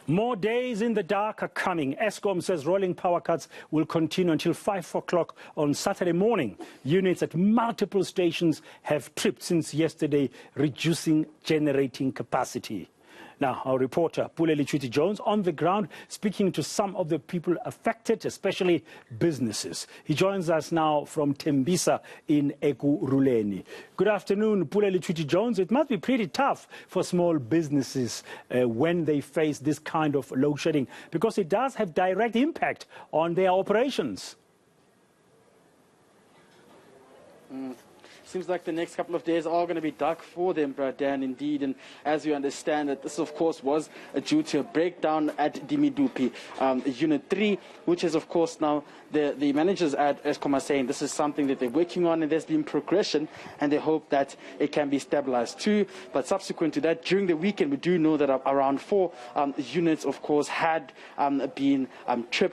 More days in the dark are coming. Eskom says rolling power cuts will continue until 5 o'clock on Saturday morning. Units at multiple stations have tripped since yesterday, reducing generating capacity. Now, our reporter, Pule Letshwiti-Jones, on the ground, speaking to some of the people affected, especially businesses. He joins us now from Tembisa in Ekurhuleni. Good afternoon, Pule Letshwiti-Jones. It must be pretty tough for small businesses when they face this kind of load shedding, because it does have direct impact on their operations. Seems like the next couple of days are going to be dark for them, Dan, indeed. And as you understand that this, of course, was due to a breakdown at Dimidupi, Unit 3, which is, of course, now the managers at Eskom are saying this is something that they're working on and there's been progression and they hope that it can be stabilized too. But subsequent to that, during the weekend, we do know that around 4 units, of course, had been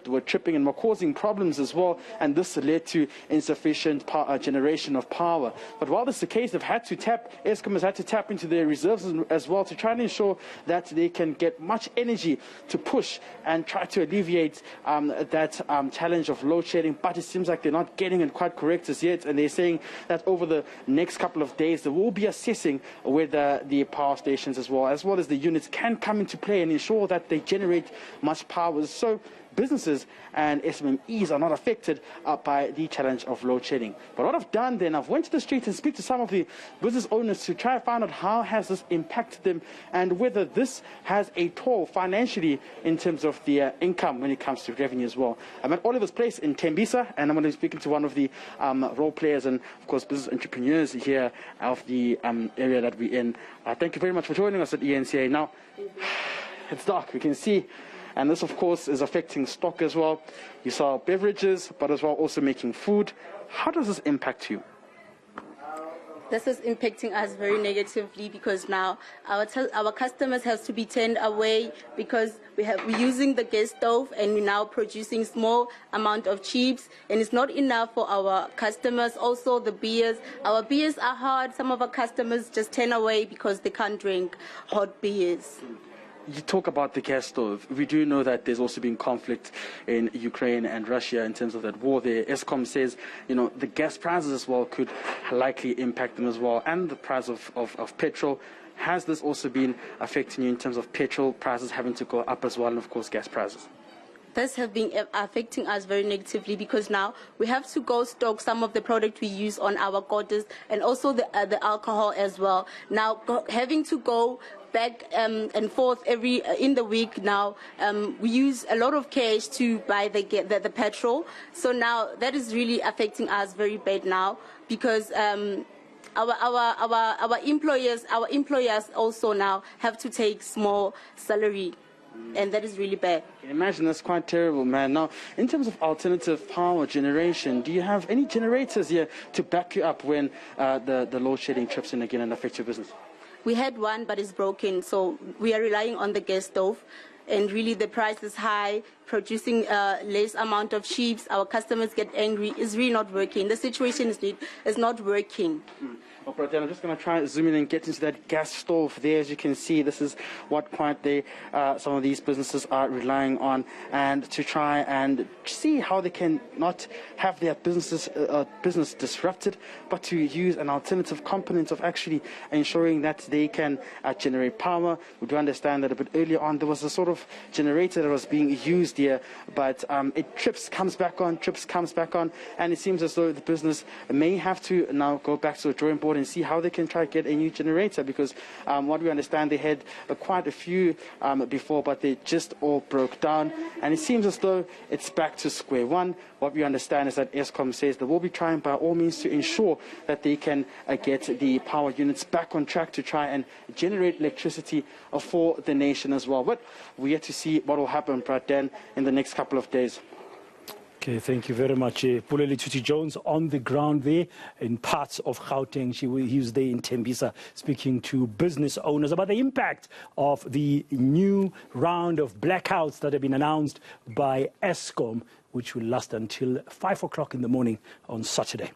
were tripping and were causing problems as well. And this led to insufficient generation of power. But while this is the case, Eskom has had to tap into their reserves as well to try and ensure that they can get much energy to push and try to alleviate that challenge of load shedding. But it seems like they're not getting it quite correct as yet. And they're saying that over the next couple of days, they will be assessing whether the power stations as well as the units can come into play and ensure that they generate much power. So businesses and SMEs are not affected by the challenge of load shedding. But what I've done then, I've went to the street and speak to some of the business owners to try and find out how has this impacted them and whether this has a toll financially in terms of their income when it comes to revenue as well. I'm at Oliver's Place in Tembisa, and I'm going to be speaking to one of the role players and, of course, business entrepreneurs here of the area that we're in. Thank you very much for joining us at eNCA. Now, it's dark, we can see. And this, of course, is affecting stock as well. You sell beverages, but as well also making food. How does this impact you? This is impacting us very negatively because now our customers have to be turned away because we're using the gas stove and we're now producing small amount of chips, and it's not enough for our customers. Also the beers, our beers are hard. Some of our customers just turn away because they can't drink hot beers. You talk about the gas stove. We do know that there's also been conflict in Ukraine and Russia in terms of that war there. Eskom says, the gas prices as well could likely impact them as well, and the price of petrol. Has this also been affecting you in terms of petrol prices having to go up as well, and of course gas prices? This has been affecting us very negatively because now we have to go stock some of the product we use on our quarters and also the alcohol as well. Now having to go back and forth in the week now, we use a lot of cash to buy the petrol. So now that is really affecting us very bad now because our employers also now have to take small salary. And that is really bad. I can imagine that's quite terrible, man. Now, in terms of alternative power generation, do you have any generators here to back you up when the load shedding trips in again and affects your business? We had one, but it's broken, so we are relying on the gas stove. And really, the price is high, producing less amount of chips. Our customers get angry. It's really not working. The situation is not working. Well, I'm just going to try and zoom in and get into that gas stove there. As you can see, this is what some of these businesses are relying on, and to try and see how they can not have their business disrupted, but to use an alternative component of actually ensuring that they can generate power. We do understand that a bit earlier on there was a sort of generator that was being used here, but it trips, comes back on, and it seems as though the business may have to now go back to the drawing board and see how they can try to get a new generator, because what we understand, they had quite a few before, but they just all broke down, and it seems as though it's back to square one. What we understand is that Eskom says they will be trying by all means to ensure that they can get the power units back on track to try and generate electricity for the nation as well. But we have to see what will happen, Dan, in the next couple of days. Okay, thank you very much. Pule Letshwiti-Jones on the ground there in parts of Gauteng. He was there in Tembisa speaking to business owners about the impact of the new round of blackouts that have been announced by Eskom, which will last until 5 o'clock in the morning on Saturday.